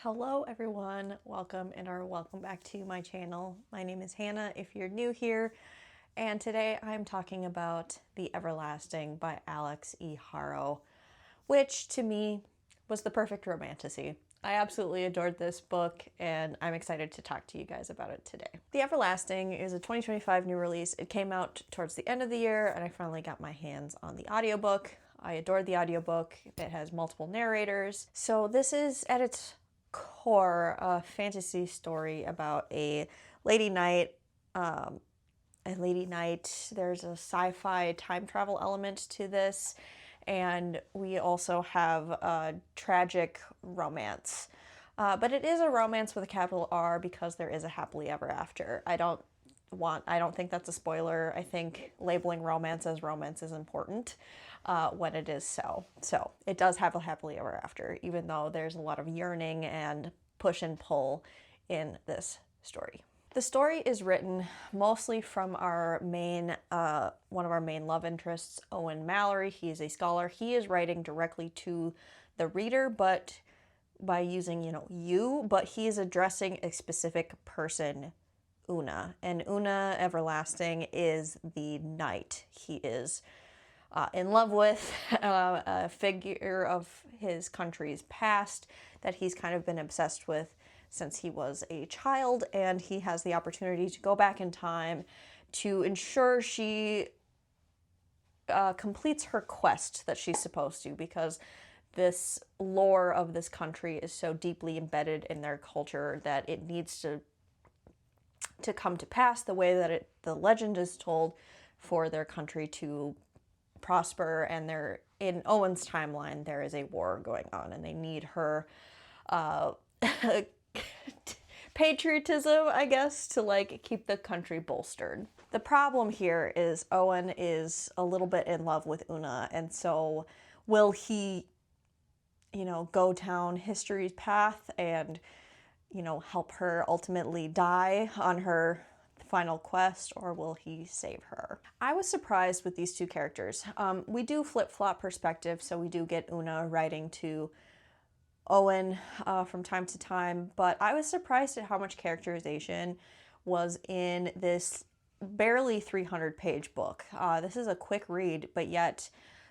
Hello everyone, welcome or welcome back to my channel. My name is Hannah if you're new here, and today I'm talking about The Everlasting by Alix E. Harrow, which to me was the perfect romantasy. I absolutely adored this book and I'm excited to talk to you guys about it today. The Everlasting is a 2025 new release. It came out towards the end of the year and I finally got my hands on the audiobook. I adored the audiobook. It has multiple narrators. So this is at its core a fantasy story about a lady knight. There's a sci-fi time travel element to this, and we also have a tragic romance. But it is a romance with a capital R because there is a happily ever after. I don't think that's a spoiler. I think labeling romance as romance is important when it is so. So it does have a happily ever after, even though there's a lot of yearning and push and pull in this story. The story is written mostly from our main, one of our main love interests, Owen Mallory. He is a scholar. He is writing directly to the reader, but by using, you, but he is addressing a specific person, Una. And Una Everlasting is the knight. He is in love with a figure of his country's past that he's kind of been obsessed with since he was a child, and he has the opportunity to go back in time to ensure she completes her quest that she's supposed to, because this lore of this country is so deeply embedded in their culture that it needs to come to pass the way that the legend is told for their country to prosper. And in Owen's timeline, there is a war going on and they need her patriotism, I guess, to keep the country bolstered. The problem here is Owen is a little bit in love with Una, and so will he, go down history's path and, help her ultimately die on her final quest, or will he save her? I was surprised with these two characters. We do flip-flop perspective, so we do get Una writing to Owen from time to time, but I was surprised at how much characterization was in this barely 300-page book. This is a quick read, but yet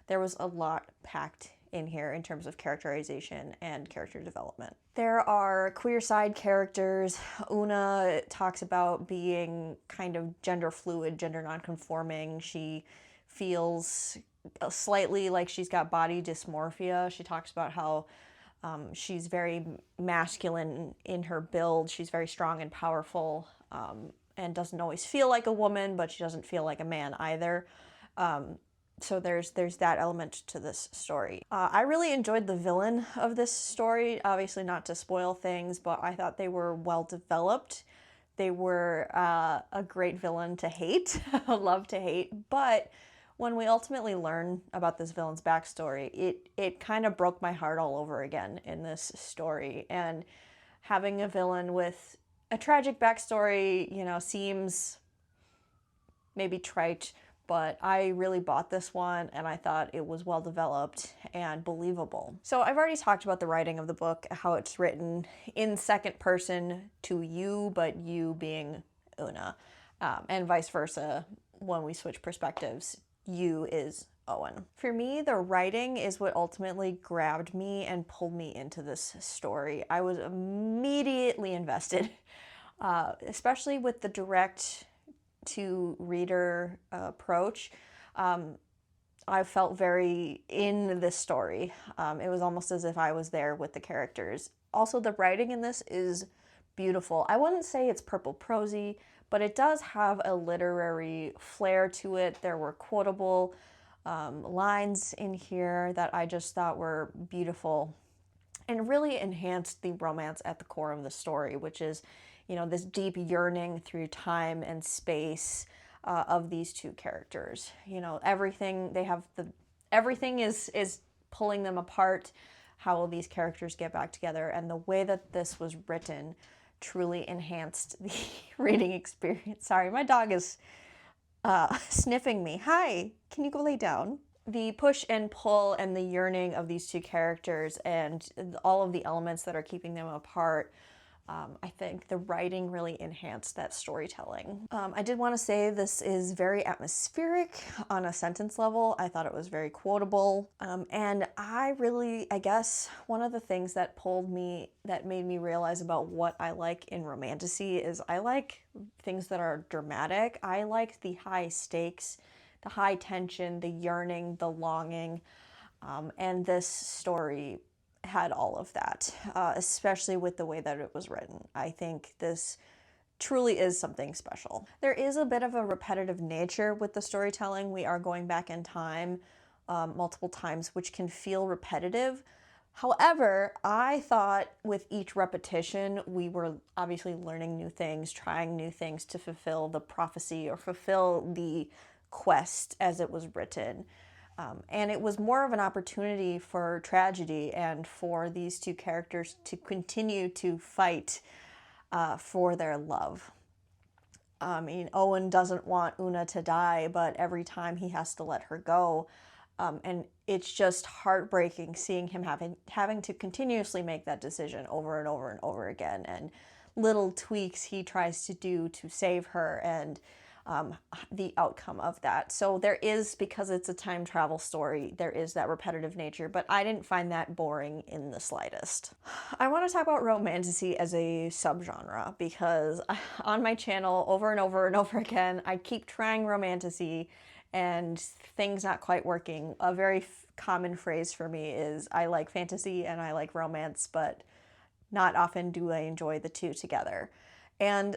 there was a lot packed in here in terms of characterization and character development. There are queer side characters. Una talks about being kind of gender fluid, gender nonconforming. She feels slightly like she's got body dysmorphia. She talks about how she's very masculine in her build. She's very strong and powerful, and doesn't always feel like a woman, but she doesn't feel like a man either. So there's that element to this story. I really enjoyed the villain of this story. Obviously not to spoil things, but I thought they were well developed. They were a great villain to hate, love to hate, but when we ultimately learn about this villain's backstory, it kind of broke my heart all over again in this story. And having a villain with a tragic backstory, seems maybe trite, but I really bought this one and I thought it was well developed and believable. So I've already talked about the writing of the book, how it's written in second person to you, but you being Una, and vice versa when we switch perspectives. You is Owen. For me, the writing is what ultimately grabbed me and pulled me into this story. I was immediately invested, especially with the direct to reader approach. I felt very in this story. It was almost as if I was there with the characters. Also, the writing in this is beautiful. I wouldn't say it's purple prosy, but it does have a literary flair to it. There were quotable lines in here that I just thought were beautiful and really enhanced the romance at the core of the story, which is, this deep yearning through time and space of these two characters. Everything is pulling them apart. How will these characters get back together? And the way that this was written truly enhanced the reading experience. Sorry, my dog is sniffing me. Hi, can you go lay down? the push and pull and the yearning of these two characters and all of the elements that are keeping them apart, I think the writing really enhanced that storytelling. I did want to say this is very atmospheric on a sentence level. I thought it was very quotable. And I guess one of the things that made me realize about what I like in Romantasy is I like things that are dramatic. I like the high stakes, the high tension, the yearning, the longing. And this story had all of that, especially with the way that it was written. I think this truly is something special. There is a bit of a repetitive nature with the storytelling. We are going back in time multiple times, which can feel repetitive. However, I thought with each repetition, we were obviously learning new things, trying new things to fulfill the prophecy or fulfill the quest as it was written. And it was more of an opportunity for tragedy and for these two characters to continue to fight for their love. I mean, Owen doesn't want Una to die, but every time he has to let her go. And it's just heartbreaking seeing him having to continuously make that decision over and over and over again. And little tweaks he tries to do to save her and the outcome of that. So there is, because it's a time travel story, there is that repetitive nature, but I didn't find that boring in the slightest. I want to talk about Romantasy as a subgenre because on my channel over and over and over again, I keep trying Romantasy and things not quite working. A very common phrase for me is I like fantasy and I like romance, but not often do I enjoy the two together. And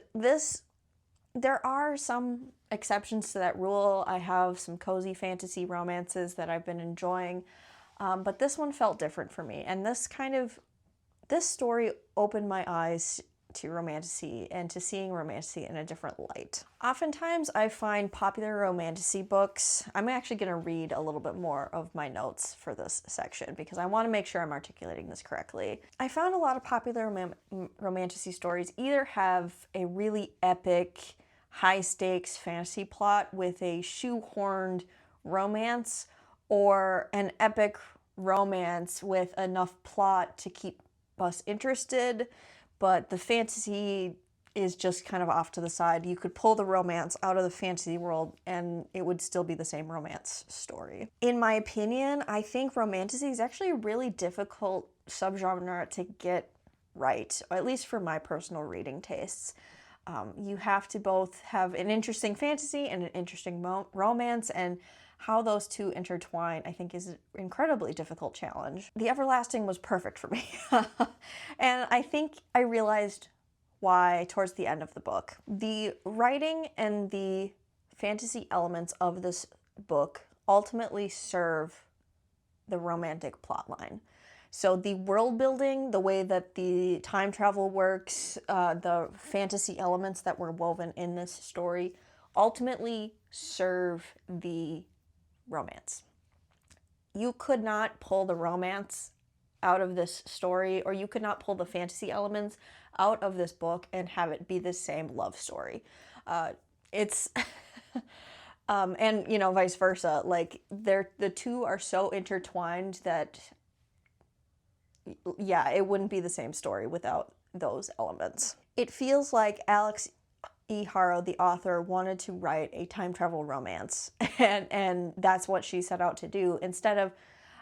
there are some exceptions to that rule. I have some cozy fantasy romances that I've been enjoying, but this one felt different for me. And this story opened my eyes to Romantasy and to seeing Romantasy in a different light. Oftentimes I find popular Romantasy books, I'm actually going to read a little bit more of my notes for this section because I want to make sure I'm articulating this correctly. I found a lot of popular Romantasy stories either have a really epic, high-stakes fantasy plot with a shoehorned romance, or an epic romance with enough plot to keep us interested, but the fantasy is just kind of off to the side. You could pull the romance out of the fantasy world and it would still be the same romance story. In my opinion, I think Romantasy is actually a really difficult subgenre to get right, or at least for my personal reading tastes. You have to both have an interesting fantasy and an interesting romance, and how those two intertwine, I think, is an incredibly difficult challenge. The Everlasting was perfect for me. And I think I realized why towards the end of the book. The writing and the fantasy elements of this book ultimately serve the romantic plotline. So the world building, the way that the time travel works, the fantasy elements that were woven in this story ultimately serve the romance. You could not pull the romance out of this story, or you could not pull the fantasy elements out of this book and have it be the same love story. It's and you know, vice versa. Like the two are so intertwined that yeah, it wouldn't be the same story without those elements. It feels like Alix E. Harrow, the author, wanted to write a time travel romance, and that's what she set out to do instead of,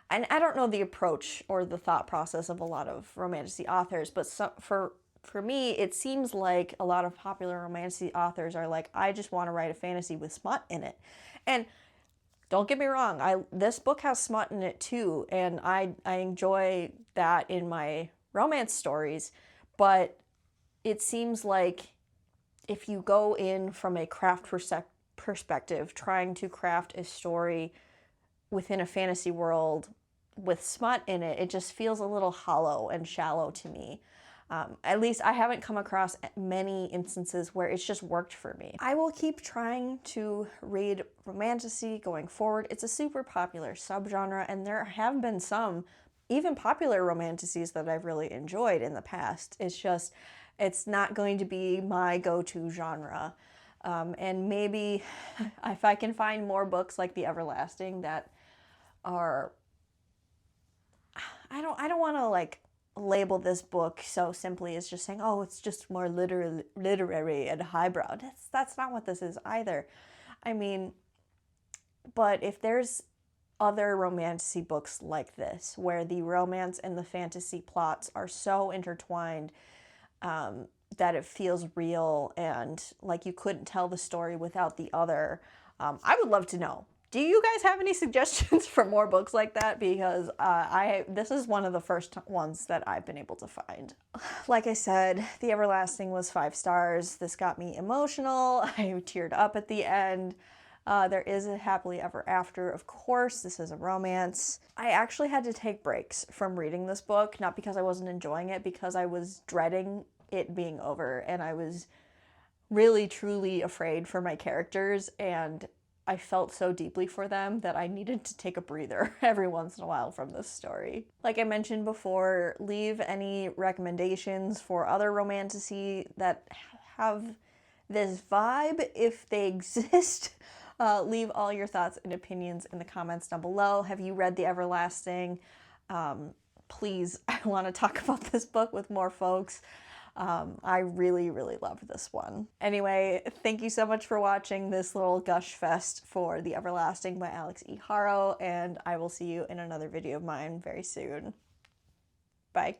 and I don't know the approach or the thought process of a lot of Romantasy authors, but for me, it seems like a lot of popular Romantasy authors are like, I just want to write a fantasy with smut in it. And don't get me wrong, this book has smut in it too, and I enjoy that in my romance stories, but it seems like if you go in from a craft perspective, trying to craft a story within a fantasy world with smut in it, it just feels a little hollow and shallow to me. At least I haven't come across many instances where it's just worked for me. I will keep trying to read Romantasy going forward. It's a super popular subgenre, and there have been some even popular Romantasies that I've really enjoyed in the past. It's just, it's not going to be my go-to genre. And maybe if I can find more books like The Everlasting that are, I don't want to like label this book so simply as just saying, oh, it's just more literary and highbrow. That's not what this is either. I mean, but if there's other romantasy books like this, where the romance and the fantasy plots are so intertwined that it feels real and like you couldn't tell the story without the other, I would love to know. Do you guys have any suggestions for more books like that? Because this is one of the first ones that I've been able to find. Like I said, The Everlasting was 5 stars. This got me emotional. I teared up at the end. There is a happily ever after, of course. This is a romance. I actually had to take breaks from reading this book, not because I wasn't enjoying it, because I was dreading it being over, and I was really, truly afraid for my characters, and I felt so deeply for them that I needed to take a breather every once in a while from this story. Like I mentioned before, leave any recommendations for other romantasy that have this vibe, if they exist. Leave all your thoughts and opinions in the comments down below. Have you read The Everlasting? Please, I want to talk about this book with more folks. I really, really loved this one. Anyway, thank you so much for watching this little gush fest for The Everlasting by Alix E. Harrow, and I will see you in another video of mine very soon. Bye.